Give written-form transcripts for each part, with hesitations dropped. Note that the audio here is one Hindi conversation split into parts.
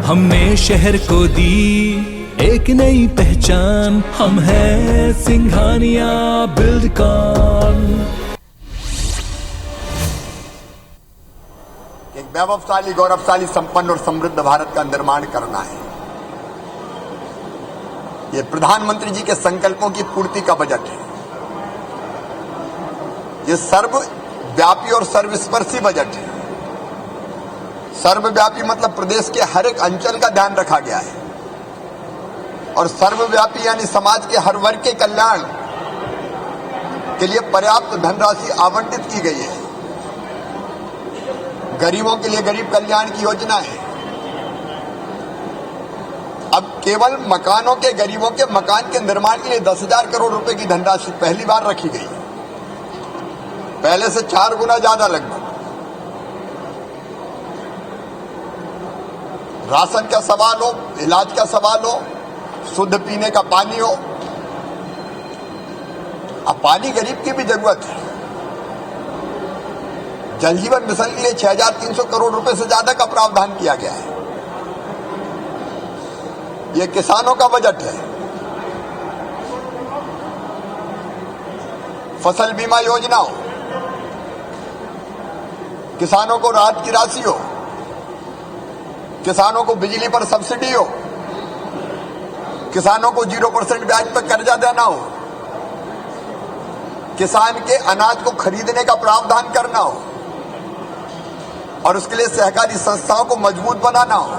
हमने शहर को दी एक नई पहचान, हम हैं सिंघानिया बिल्डकॉन। एक वैभवशाली, गौरवशाली, संपन्न और समृद्ध भारत का निर्माण करना है। ये प्रधानमंत्री जी के संकल्पों की पूर्ति का बजट है। ये सर्वव्यापी और सर्वस्पर्शी बजट है। सर्वव्यापी मतलब प्रदेश के हर एक अंचल का ध्यान रखा गया है, और सर्वव्यापी यानी समाज के हर वर्ग के कल्याण के लिए पर्याप्त धनराशि आवंटित की गई है। गरीबों के लिए गरीब कल्याण की योजना है। अब केवल मकानों के, गरीबों के मकान के निर्माण के लिए 10,000 करोड़ रुपए की धनराशि पहली बार रखी गई, पहले से 4 गुना ज्यादा लगभग। राशन का सवाल हो, इलाज का सवाल हो, शुद्ध पीने का पानी हो। अब पानी गरीब की भी जरूरत है। जल जीवन मिशन के लिए 6,300 करोड़ रुपए से ज्यादा का प्रावधान किया गया है। यह किसानों का बजट है। फसल बीमा योजना हो, किसानों को राहत की राशि हो, किसानों को बिजली पर सब्सिडी हो, किसानों को 0% ब्याज पर कर्जा देना हो, किसान के अनाज को खरीदने का प्रावधान करना हो, और उसके लिए सहकारी संस्थाओं को मजबूत बनाना हो।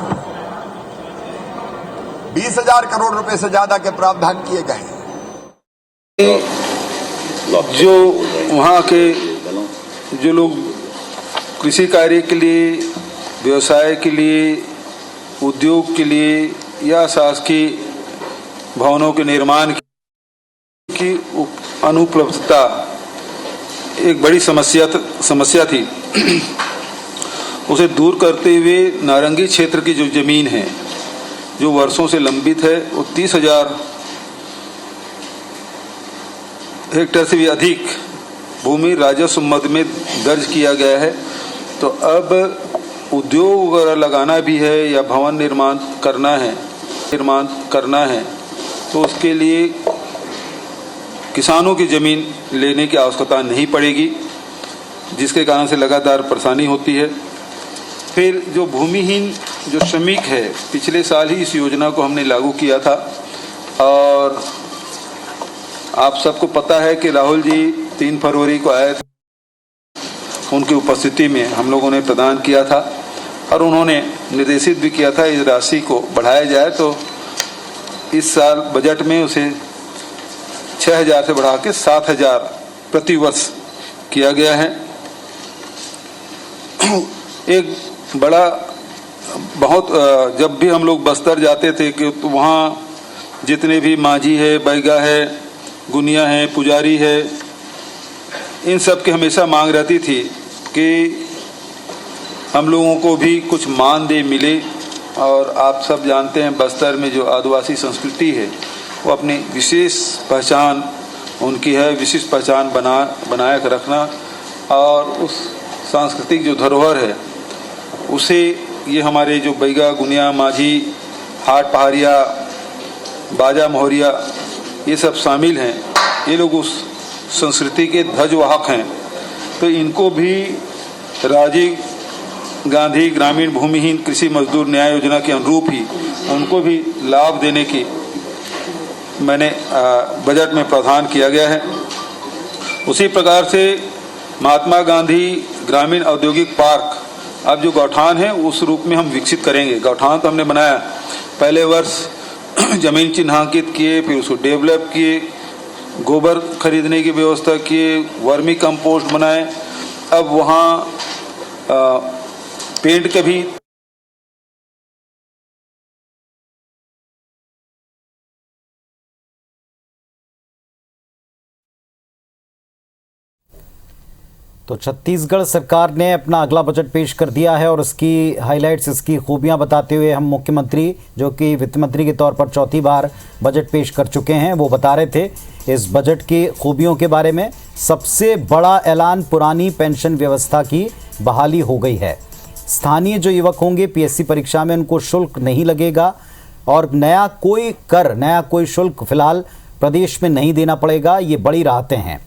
20,000 करोड़ रुपए से ज्यादा के प्रावधान किए गए हैं। जो वहाँ के जो लोग कृषि कार्य के लिए, व्यवसाय के लिए, उद्योग के लिए या शासकीय भवनों के निर्माण की अनुपलब्धता एक बड़ी समस्या थी। उसे दूर करते हुए नारंगी क्षेत्र की जो जमीन है, जो वर्षों से लंबित है, वो 30,000 हेक्टेयर से भी अधिक भूमि राजस्व मद में दर्ज किया गया है। तो अब उद्योग वगैरह लगाना भी है या भवन निर्माण करना है तो उसके लिए किसानों की ज़मीन लेने की आवश्यकता नहीं पड़ेगी, जिसके कारण से लगातार परेशानी होती है। फिर जो भूमिहीन जो श्रमिक है, पिछले साल ही इस योजना को हमने लागू किया था, और आप सबको पता है कि राहुल जी 3 फरवरी को आए थे, उनकी उपस्थिति में हम लोगों ने प्रदान किया था, और उन्होंने निर्देशित भी किया था इस राशि को बढ़ाया जाए। तो इस साल बजट में उसे 6,000 से बढ़ा के 7,000 प्रति वर्ष किया गया है। एक बड़ा बहुत जब भी हम लोग बस्तर जाते थे कि तो वहाँ जितने भी माझी है, बैगा है, गुनिया है, पुजारी है, इन सब की हमेशा मांग रहती थी कि हम लोगों को भी कुछ मानदेय मिले। और आप सब जानते हैं बस्तर में जो आदिवासी संस्कृति है वो अपनी विशेष पहचान उनकी है, विशिष्ट पहचान बनाए रखना, और उस सांस्कृतिक जो धरोहर है उसे ये हमारे जो बैगा, गुनिया, माझी, हाट पहाड़िया, बाजा मोहरिया, ये सब शामिल हैं। ये लोग उस संस्कृति के ध्वजवाहक हैं। तो इनको भी राजीव गांधी ग्रामीण भूमिहीन कृषि मजदूर न्याय योजना के अनुरूप ही उनको भी लाभ देने की मैंने बजट में प्रावधान किया गया है। उसी प्रकार से महात्मा गांधी ग्रामीण औद्योगिक पार्क अब जो गौठान है उस रूप में हम विकसित करेंगे। गौठान तो हमने बनाया, पहले वर्ष जमीन चिन्हांकित किए, फिर उसको डेवलप किए, गोबर खरीदने की व्यवस्था किए, वर्मी कंपोस्ट बनाए। अब वहाँ पेंट के भी तो छत्तीसगढ़ सरकार ने अपना अगला बजट पेश कर दिया है, और उसकी हाइलाइट्स, इसकी खूबियां बताते हुए हम मुख्यमंत्री, जो कि वित्त मंत्री के तौर पर 4थी बार बजट पेश कर चुके हैं, वो बता रहे थे इस बजट की खूबियों के बारे में। सबसे बड़ा ऐलान, पुरानी पेंशन व्यवस्था की बहाली हो गई है। स्थानीय जो युवक होंगे पीएससी परीक्षा में उनको शुल्क नहीं लगेगा और नया कोई शुल्क फिलहाल प्रदेश में नहीं देना पड़ेगा। ये बड़ी राहतें हैं।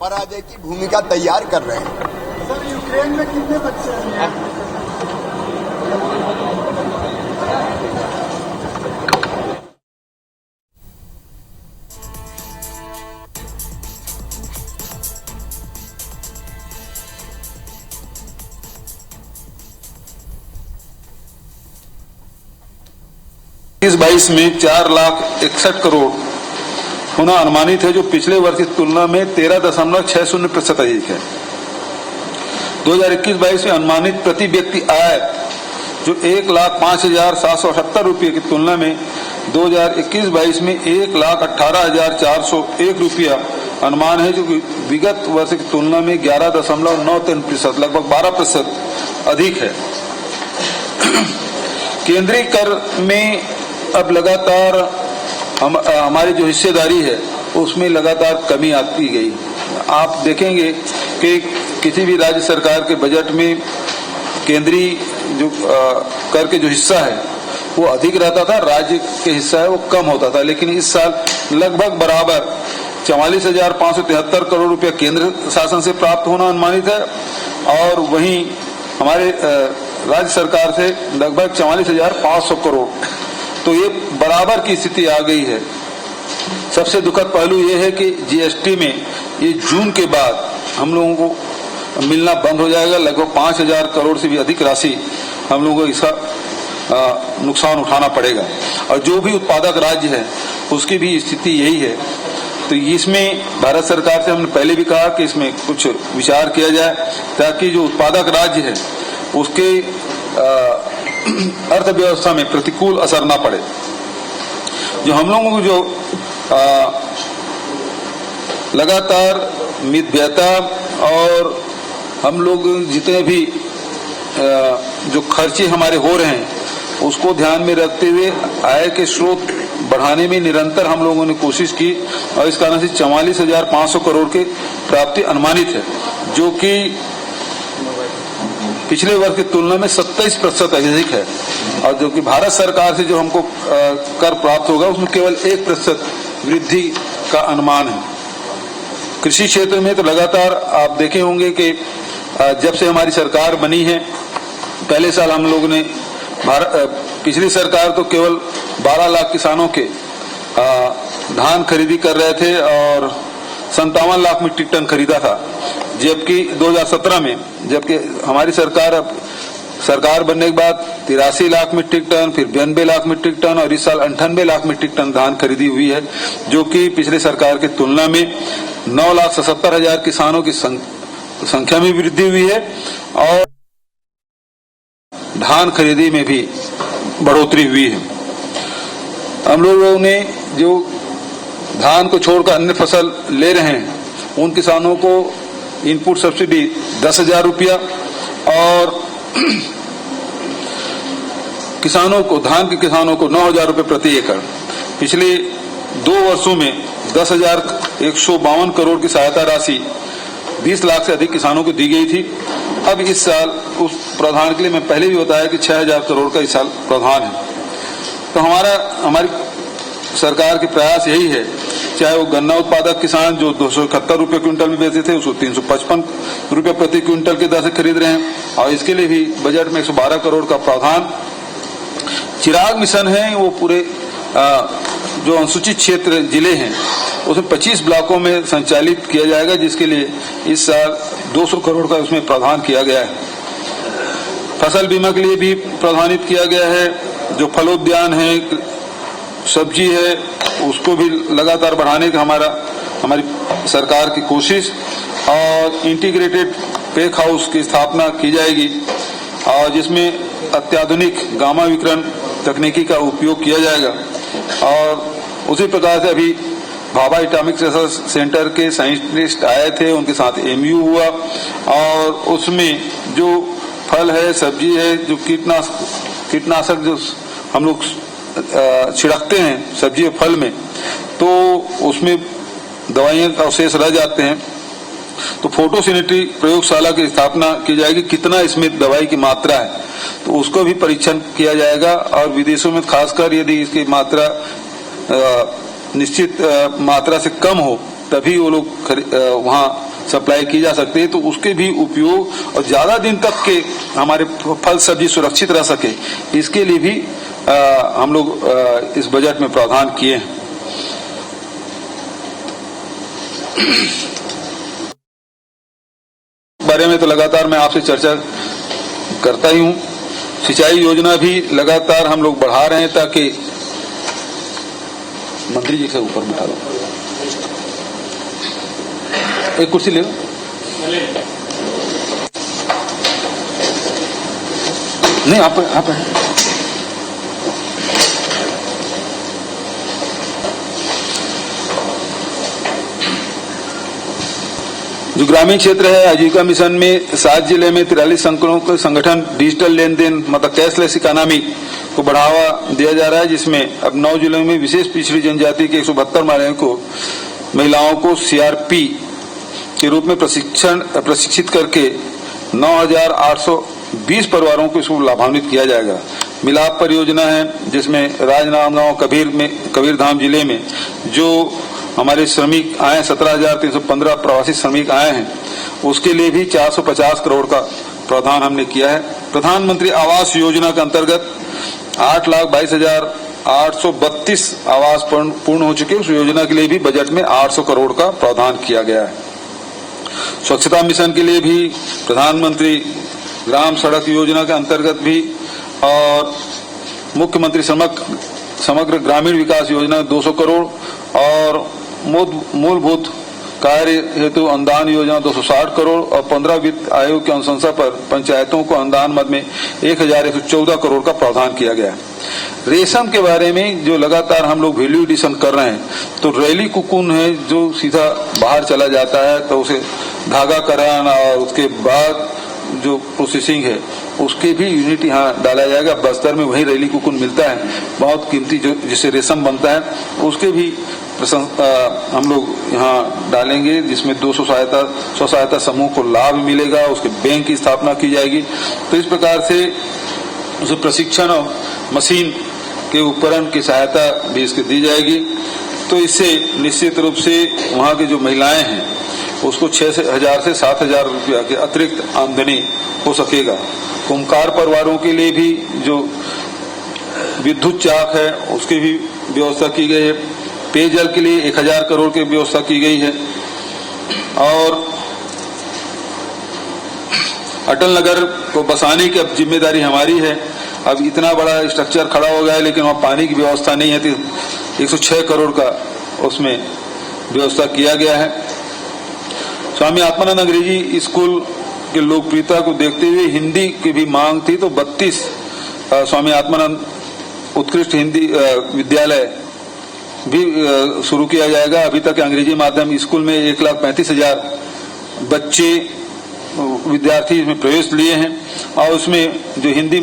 पराजय की भूमिका तैयार कर रहे हैं। सर, यूक्रेन में कितने बच्चे हैं? इस 22 में 4,61,00,000 करोड़ होना अनुमानित है, जो पिछले वर्ष की तुलना में 13.60% अधिक है। 2021-22 में अनुमानित प्रति व्यक्ति आय जो 1,05,778 रुपये की तुलना में 2021-22 में 1,18,401 रुपया अनुमान है, जो विगत वर्ष की तुलना में 11.93%, लगभग 12% अधिक है। केंद्रीय कर में अब लगातार हमारी जो हिस्सेदारी है उसमें लगातार कमी आती गई। आप देखेंगे कि किसी भी राज्य सरकार के बजट में केंद्रीय जो कर के जो हिस्सा है वो अधिक रहता था, राज्य के हिस्सा है वो कम होता था। लेकिन इस साल लगभग बराबर 44,573 करोड़ रुपया केंद्र शासन से प्राप्त होना अनुमानित है और वहीं हमारे राज्य सरकार से लगभग 44,500 करोड़। तो ये बराबर की स्थिति आ गई है। सबसे दुखद पहलू ये है कि जीएसटी में ये जून के बाद हम लोगों को मिलना बंद हो जाएगा। लगभग 5,000 करोड़ से भी अधिक राशि हम लोगों को इसका नुकसान उठाना पड़ेगा और जो भी उत्पादक राज्य है उसकी भी स्थिति यही है। तो इसमें भारत सरकार से हमने पहले भी कहा कि इसमें कुछ विचार किया जाए ताकि जो उत्पादक राज्य है उसके अर्थव्यवस्था में प्रतिकूल असर ना पड़े। जो हम लोगों को जो लगातार मितव्ययता और हम लोग जितने भी जो खर्चे हमारे हो रहे हैं उसको ध्यान में रखते हुए आय के स्रोत बढ़ाने में निरंतर हम लोगों ने कोशिश की और इस कारण से 44,500 करोड़ की प्राप्ति अनुमानित है, जो कि पिछले वर्ष की तुलना में 27% अधिक है। और जो कि भारत सरकार से जो हमको कर प्राप्त होगा उसमें केवल 1% वृद्धि का अनुमान है। कृषि क्षेत्र में तो लगातार आप देखे होंगे कि जब से हमारी सरकार बनी है, पहले साल हम लोग ने पिछली सरकार तो केवल 12 लाख किसानों के धान खरीदी कर रहे थे और 57 लाख मीट्रिक टन खरीदा था, जबकि 2017 में जबकि हमारी सरकार बनने के बाद 83 लाख मीट्रिक टन, फिर 92 लाख मीट्रिक टन और इस साल 98 लाख मीट्रिक टन धान खरीदी हुई है, जो कि पिछले सरकार की तुलना में 9,77,000 किसानों की संख्या में वृद्धि हुई है और धान खरीदी में भी बढ़ोतरी हुई है। हम लोगों ने जो धान को छोड़कर अन्य फसल ले रहे हैं उन किसानों को इनपुट सब्सिडी 10,000 रुपया और धान के किसानों को 9,000 रुपये प्रति एकड़। पिछले 2 वर्षों में 10,152 करोड़ की सहायता राशि 20 लाख से अधिक किसानों को दी गई थी। अब इस साल उस प्रावधान के लिए मैं पहले भी बताया कि 6,000 करोड़ का इस साल प्रावधान है। तो हमारी सरकार के प्रयास यही है, चाहे वो गन्ना उत्पादक किसान जो 271 रुपये क्विंटल में बेचते थे उसको 355 रुपये प्रति क्विंटल की दर से खरीद रहे हैं और इसके लिए भी बजट में 112 करोड़ का प्रावधान। चिराग मिशन है वो पूरे जो अनुसूचित क्षेत्र जिले हैं उसमें 25 ब्लॉकों में संचालित किया जाएगा, जिसके लिए इस साल 200 करोड़ का उसमें प्रावधान किया गया है। फसल बीमा के लिए भी प्रावधानित किया गया है। जो फलोद्यान है, सब्जी है, उसको भी लगातार बढ़ाने का हमारी सरकार की कोशिश और इंटीग्रेटेड पैक हाउस की स्थापना की जाएगी और जिसमें अत्याधुनिक गामा विकिरण तकनीकी का उपयोग किया जाएगा। और उसी प्रकार से अभी भाभा एटॉमिक रिसर्च सेंटर के साइंटिस्ट आए थे, उनके साथ MU हुआ और उसमें जो फल है, सब्जी है, जो कीटनाशक जो हम लोग छिड़कते हैं सब्जी और फल में, तो उसमें दवाइयां का अवशेष रह जाते हैं तो फोटोसिनेट्री प्रयोगशाला की स्थापना की जाएगी। कितना इसमें दवाई की मात्रा है तो उसको भी परीक्षण किया जाएगा, और विदेशों में खासकर यदि इसकी मात्रा निश्चित मात्रा से कम हो तभी वो लोग वहाँ सप्लाई की जा सकती है, तो उसके भी उपयोग और ज्यादा दिन तक के हमारे फल सब्जी सुरक्षित रह सके, इसके लिए भी हम लोग इस बजट में प्रावधान किए हैं। बारे में तो लगातार मैं आपसे चर्चा करता ही हूँ। सिंचाई योजना भी लगातार हम लोग बढ़ा रहे हैं, ताकि मंत्री जी से ऊपर बिठा दो, एक कुर्सी ले लो। नहीं आप जो ग्रामीण क्षेत्र है, आजीविका मिशन में 7 जिले में 43 संगठन डिजिटल लेन देन मतलब कैशलेस इकोनॉमी को बढ़ावा दिया जा रहा है, जिसमें अब 9 जिलों में विशेष पिछड़ी जनजाति के 172 महिलाओं को सीआरपी के रूप में प्रशिक्षित करके 9,820 परिवारों को इसको लाभान्वित किया जाएगा। मिलाप परियोजना है, जिसमें राजनांदगांव कबीरधाम जिले में जो हमारे श्रमिक आए 17,315 प्रवासी श्रमिक आए हैं, उसके लिए भी 450 करोड़ का प्रावधान हमने किया है। प्रधानमंत्री आवास योजना के अंतर्गत 8,22,832 आवास पूर्ण हो चुके, उस योजना के लिए भी बजट में 800 करोड़ का प्रावधान किया गया है। स्वच्छता मिशन के लिए भी प्रधानमंत्री ग्राम सड़क योजना के अंतर्गत भी और मुख्यमंत्री समग्र ग्रामीण विकास योजना 200 करोड़ और मूलभूत कार्य हेतु अनुदान योजना 260 करोड़ और 15 वित्त आयोग की अनुशंसा पर पंचायतों को अनुदान मद में 1,114 करोड़ का प्रावधान किया गया है। रेशम के बारे में जो लगातार हम लोग वैल्यू एडिशन कर रहे हैं, तो रैली कुकुन है जो सीधा बाहर चला जाता है, तो उसे धागा कराना और उसके बाद जो प्रोसेसिंग है उसके भी यूनिट यहाँ डाला जाएगा। बस्तर में वही रैली कुकुन मिलता है, बहुत कीमती, जो जिससे रेशम बनता है, उसके भी हम लोग यहाँ डालेंगे, जिसमें 200 स्वसहायता समूह को लाभ मिलेगा, उसके बैंक की स्थापना की जाएगी। तो इस प्रकार से उसे प्रशिक्षण और मशीन के उपकरण की सहायता भी इसके दी जाएगी। तो इससे निश्चित रूप से वहाँ की जो महिलाएं हैं उसको 6,000 से 7,000 रुपया के अतिरिक्त आमदनी हो सकेगा। कुम्हार परिवारों के लिए भी जो विद्युत चाक है उसकी भी व्यवस्था की गई है। पेयजल के लिए 1,000 करोड़ की व्यवस्था की गई है। और अटल नगर को बसाने की अब जिम्मेदारी हमारी है। अब इतना बड़ा स्ट्रक्चर खड़ा हो गया है, लेकिन वहाँ पानी की व्यवस्था नहीं है, तो 106 करोड़ का उसमें व्यवस्था किया गया है। स्वामी आत्मानंद अंग्रेजी स्कूल की लोकप्रियता को देखते हुए हिंदी की भी मांग थी, तो 32 स्वामी आत्मानंद उत्कृष्ट हिंदी विद्यालय भी शुरू किया जाएगा। अभी तक अंग्रेजी माध्यम स्कूल में 1,35,000 बच्चे विद्यार्थी इसमें प्रवेश लिए हैं, और उसमें जो हिंदी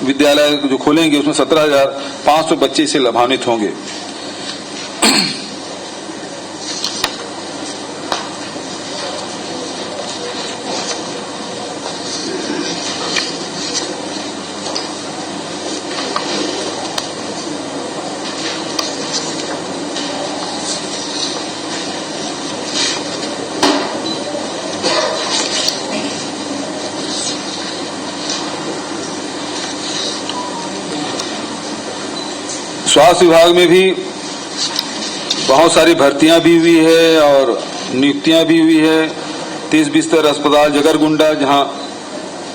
विद्यालय जो खोलेंगे उसमें 17,500 बच्चे इससे लाभान्वित होंगे। स्वास्थ्य विभाग में भी बहुत सारी भर्तियां भी हुई है और नियुक्तियां भी हुई है। 30 बिस्तर अस्पताल जगरगुंडा, जहां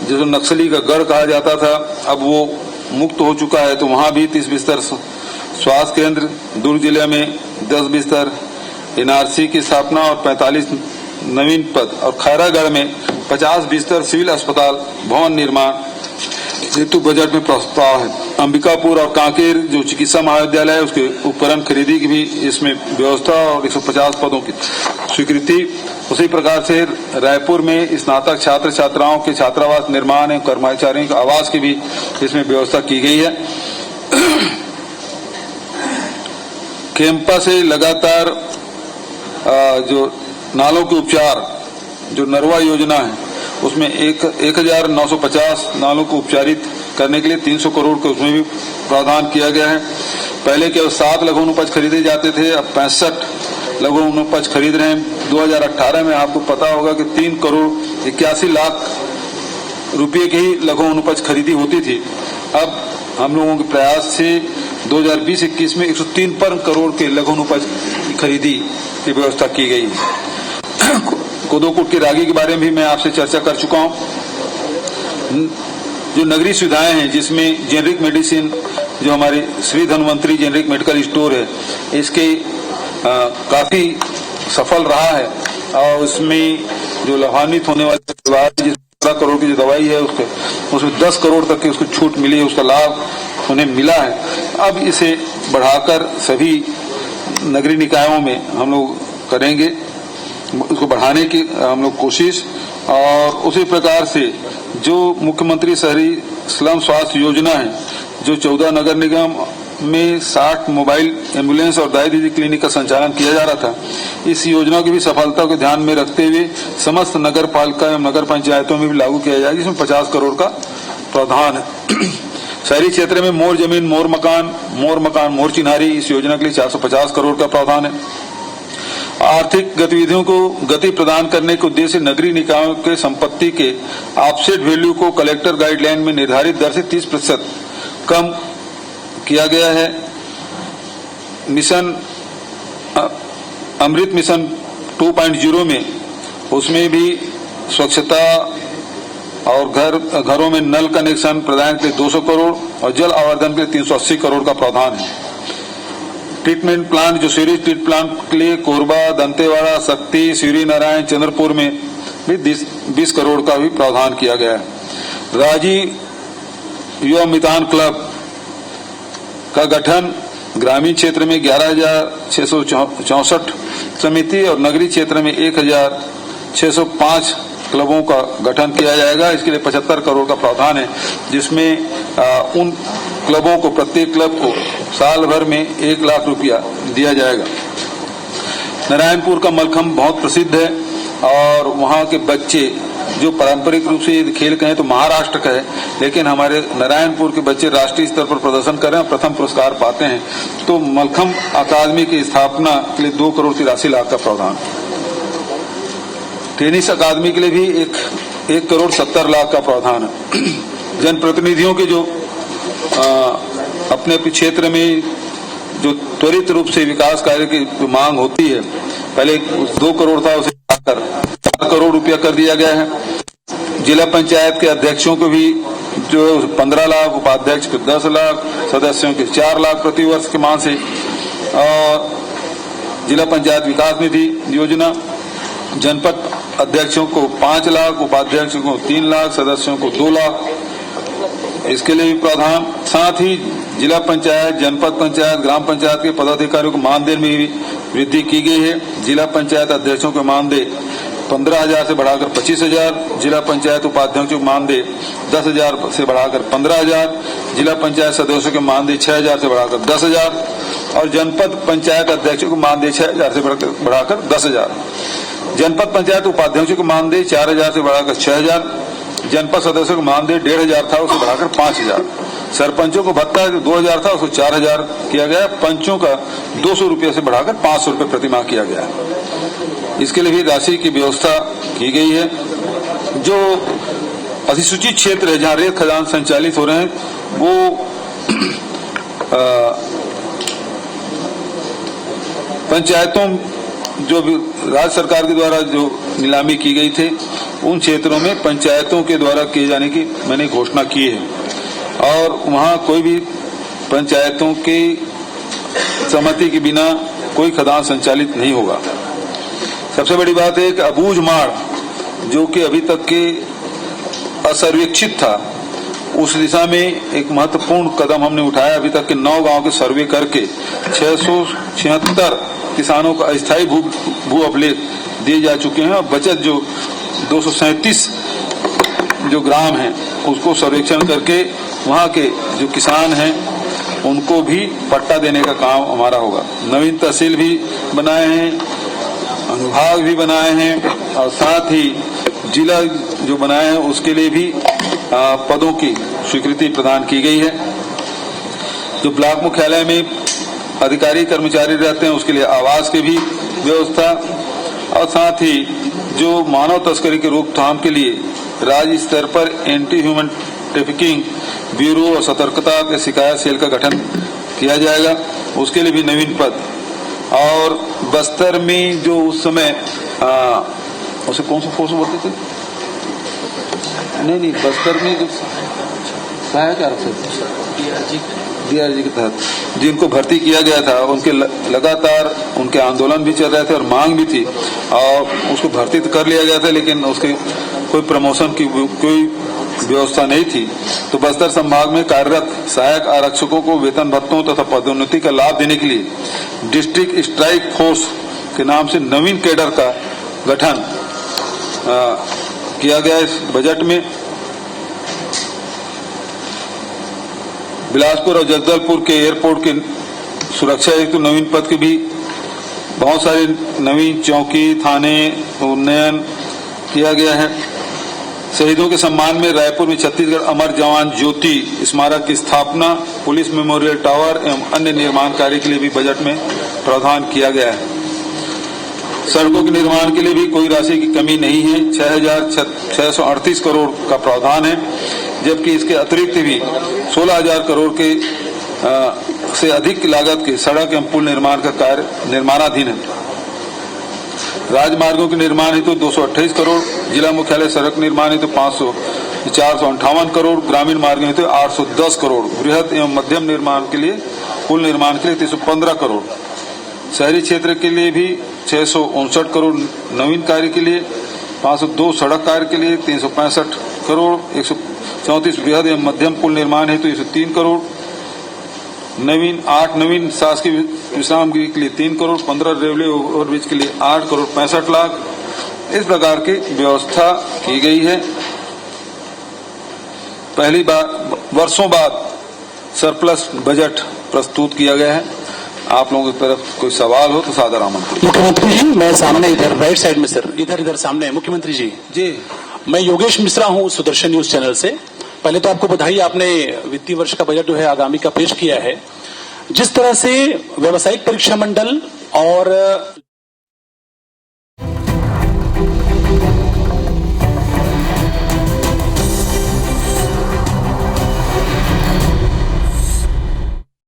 जो नक्सली का गढ़ कहा जाता था, अब वो मुक्त हो चुका है, तो वहां भी 30 बिस्तर। स्वास्थ्य केंद्र दुर्ग जिले में 10 बिस्तर एनआरसी की स्थापना और 45 नवीन पद, और खैरागढ़ में 50 बिस्तर सिविल अस्पताल भवन निर्माण हेतु बजट में प्रस्ताव है। अंबिकापुर और कांकेर जो चिकित्सा महाविद्यालय है उसके उपकरण खरीदी की भी इसमें व्यवस्था और 150 पदों की स्वीकृति। उसी प्रकार से रायपुर में स्नातक छात्र छात्राओं के छात्रावास निर्माण एवं कर्मचारियों के आवास की भी इसमें व्यवस्था की गई है। कैंपा से लगातार जो नालों के उपचार जो नरवा योजना है उसमें 1950 नालों को उपचारित करने के लिए 300 करोड़ का उसमें भी प्रावधान किया गया है। पहले केवल 7 लघु वनोपज खरीदे जाते थे, अब 65 लघु वनोपज खरीद रहे हैं। 2018 में आपको पता होगा कि 3 करोड़ 81 लाख रुपये की ही लघु वनोपज खरीदी होती थी। अब हम लोगों के प्रयास से 2020-21 में 103 करोड़ के लघु वनोपज खरीदी की व्यवस्था की गई। कोदोकुट की रागी के बारे में भी मैं आपसे चर्चा कर चुका हूं। जो नगरीय सुविधाएं हैं जिसमें जेनरिक मेडिसिन, जो हमारे Shri Dhanvantari generic medical store है, इसके काफी सफल रहा है और उसमें जो लाभान्वित होने वाले परिवार 15 करोड़ की जो दवाई है उसमें 10 करोड़ तक की उसको छूट मिली है, उसका लाभ उन्हें मिला है। अब इसे बढ़ाकर सभी नगरीय निकायों में हम लोग करेंगे, उसको बढ़ाने की हम लोग कोशिश। और उसी प्रकार से जो मुख्यमंत्री शहरी स्लम स्वास्थ्य योजना है, जो 14 नगर निगम में 60 मोबाइल एम्बुलेंस और दाई दीदी क्लिनिक का संचालन किया जा रहा था, इस योजना की भी सफलता को ध्यान में रखते हुए समस्त नगर पालिका एवं नगर पंचायतों में भी लागू किया जाएगा, जिसमें 50 करोड़ का प्रावधान है। शहरी क्षेत्र में मोर जमीन मोर मकान मोर चिन्हारी, इस योजना के लिए 450 करोड़ का प्रावधान है। आर्थिक गतिविधियों को गति प्रदान करने के उद्देश्य से नगरीय निकायों के संपत्ति के ऑफसेट वैल्यू को कलेक्टर गाइडलाइन में निर्धारित दर से 30% कम किया गया है। मिशन अमृत मिशन 2.0 में उसमें भी स्वच्छता और घरों में नल कनेक्शन प्रदान के लिए 200 करोड़ और जल आवर्धन के लिए 380 करोड़ का प्रावधान है। ट्रीटमेंट प्लांट, जो सीवरेज ट्रीट प्लांट के लिए कोरबा, दंतेवाड़ा, शक्ति, श्री नारायण, चंद्रपुर में भी 20 करोड़ का भी प्रावधान किया गया है। राजीव युवा मितान क्लब का गठन ग्रामीण क्षेत्र में 11,664 समिति और नगरीय क्षेत्र में 1,605 क्लबों का गठन किया जाएगा। इसके लिए 75 करोड़ का प्रावधान है, जिसमें उन क्लबों को, प्रत्येक क्लब को साल भर में 1 लाख रुपया दिया जाएगा। नारायणपुर का मलखम्ब बहुत प्रसिद्ध है और वहाँ के बच्चे जो पारंपरिक रूप से खेल कहें तो महाराष्ट्र का है, लेकिन हमारे नारायणपुर के बच्चे राष्ट्रीय स्तर पर प्रदर्शन कर रहे हैं, प्रथम पुरस्कार पाते हैं। तो मलखम्ब अकादमी की स्थापना के लिए 2 करोड़ 83 लाख का प्रावधान। टेनिस अकादमी के लिए भी 1 करोड़ 70 लाख का प्रावधान है। जनप्रतिनिधियों के जो अपने क्षेत्र में जो त्वरित रूप से विकास कार्य की मांग होती है, पहले 2 करोड़ था, उसे बढ़ाकर 4 करोड़ रुपया कर दिया गया है। जिला पंचायत के अध्यक्षों को भी जो 15 लाख, उपाध्यक्ष के 10 लाख, सदस्यों के 4 लाख प्रति वर्ष के मान से। और जिला पंचायत विकास निधि योजना, जनपद अध्यक्षों को 5 लाख, उपाध्यक्षों को 3 लाख, सदस्यों को 2 लाख, इसके लिए भी प्रावधान। साथ ही जिला पंचायत, जनपद पंचायत, ग्राम पंचायत के पदाधिकारियों को मानदेय में भी वृद्धि की गई है। जिला पंचायत अध्यक्षों के मानदेय 15,000 से बढ़ाकर 25,000, जिला पंचायत उपाध्यक्षों के मानदेय 10,000 से बढ़ाकर 15,000, जिला पंचायत सदस्यों के मानदेय 6,000 से बढ़ाकर 10,000 और जनपद पंचायत अध्यक्षों को मानदेय 6,000 से बढ़ाकर 10,000। जनपद पंचायत उपाध्यक्षों के मानदेय 4,000 से बढ़ाकर 6,000, जनपद सदस्यों का मानदेय 1,500 था, उसे बढ़ाकर 5,000। सरपंचों को भत्ता 2,000 था, उसको 4,000 किया गया। पंचों का 200 रुपये से बढ़ाकर 500 रुपये प्रतिमाह किया गया। इसके लिए भी राशि की व्यवस्था की गई है। जो अधिसूचित क्षेत्र है जहाँ रेत खदान संचालित हो रहे हैं, वो पंचायतों जो राज्य सरकार के द्वारा जो नीलामी की गई थी, उन क्षेत्रों में पंचायतों के द्वारा किए जाने की मैंने घोषणा की है और वहाँ कोई भी पंचायतों की सहमति के बिना कोई खदान संचालित नहीं होगा। सबसे बड़ी बात है कि अबूझ माड़, जो कि अभी तक के असर्वेक्षित था, उस दिशा में एक महत्वपूर्ण कदम हमने उठाया। अभी तक के 9 गांव के सर्वे करके 676 किसानों को अस्थायी भू अभिलेख दिए जा चुके हैं और बचत जो 237 जो ग्राम हैं उसको सर्वेक्षण करके वहाँ के जो किसान हैं उनको भी पट्टा देने का काम हमारा होगा। नवीन तहसील भी बनाए हैं, अनुभाग भी बनाए हैं और साथ ही जिला जो बनाया है उसके लिए भी पदों की स्वीकृति प्रदान की गई है। जो ब्लॉक मुख्यालय में अधिकारी कर्मचारी रहते हैं उसके लिए आवास की भी व्यवस्था, और साथ ही जो मानव तस्करी की रोकथाम के लिए राज्य स्तर पर एंटी ह्यूमन ट्रैफिकिंग ब्यूरो और सतर्कता के शिकायत सेल का गठन किया जाएगा, उसके लिए भी नवीन पद। और बस्तर में जो उस समय उसे कौन सा फोर्स बोलते थे, नहीं बस्तर में जो सहायक आरक्षक DRG के तहत जिनको भर्ती किया गया था, उनके लगातार उनके आंदोलन भी चल रहे थे और मांग भी थी, और उसको भर्ती तो कर लिया गया था लेकिन उसके कोई प्रमोशन की कोई व्यवस्था नहीं थी। तो बस्तर संभाग में कार्यरत सहायक आरक्षकों को वेतन भत्तों तथा पदोन्नति का लाभ देने के लिए डिस्ट्रिक्ट स्ट्राइक फोर्स के नाम से नवीन कैडर का गठन किया गया इस बजट में। बिलासपुर और जगदलपुर के एयरपोर्ट के सुरक्षा हेतु नवीन पद के भी बहुत सारे नवीन चौकी थाने उन्नयन किया गया है। शहीदों के सम्मान में रायपुर में छत्तीसगढ़ अमर जवान ज्योति स्मारक की स्थापना, पुलिस मेमोरियल टावर एवं अन्य निर्माण कार्य के लिए भी बजट में प्रावधान किया गया है। सड़कों के निर्माण के लिए भी कोई राशि की कमी नहीं है, 6,638 करोड़ का प्रावधान है, जबकि इसके अतिरिक्त भी 16,000 करोड़ के से अधिक की लागत के सड़क एवं पुल निर्माण का कार्य निर्माणाधीन है। राजमार्गों के निर्माण हेतु 228 करोड़, जिला मुख्यालय सड़क निर्माण हेतु 458 करोड़, ग्रामीण मार्ग हेतु 810 करोड़, बृहद एवं मध्यम निर्माण के लिए पुल निर्माण के लिए 315 करोड़, शहरी क्षेत्र के लिए भी 659 करोड़, नवीन कार्य के लिए 502, सड़क कार्य के लिए 365 करोड़, 134 बृहद एवं मध्यम पुल निर्माण हेतु 103 करोड़, 8 नवीन शासकीय विश्राम गृह के लिए 3 करोड़, 15 रेलवे ओवरब्रिज के लिए 8 करोड़ 65 लाख, इस प्रकार की व्यवस्था की गई है। पहली बार वर्षों बाद सरप्लस बजट प्रस्तुत किया गया है। आप लोगों की तरफ कोई सवाल हो तो सादर आमंत्रित। मुख्यमंत्री जी, मैं सामने इधर राइट साइड में सर, इधर सामने है मुख्यमंत्री जी। जी, मैं योगेश मिश्रा हूँ सुदर्शन न्यूज चैनल से। पहले तो आपको बधाई, आपने वित्तीय वर्ष का बजट जो है आगामी का पेश किया है। जिस तरह से व्यावसायिक परीक्षा मंडल और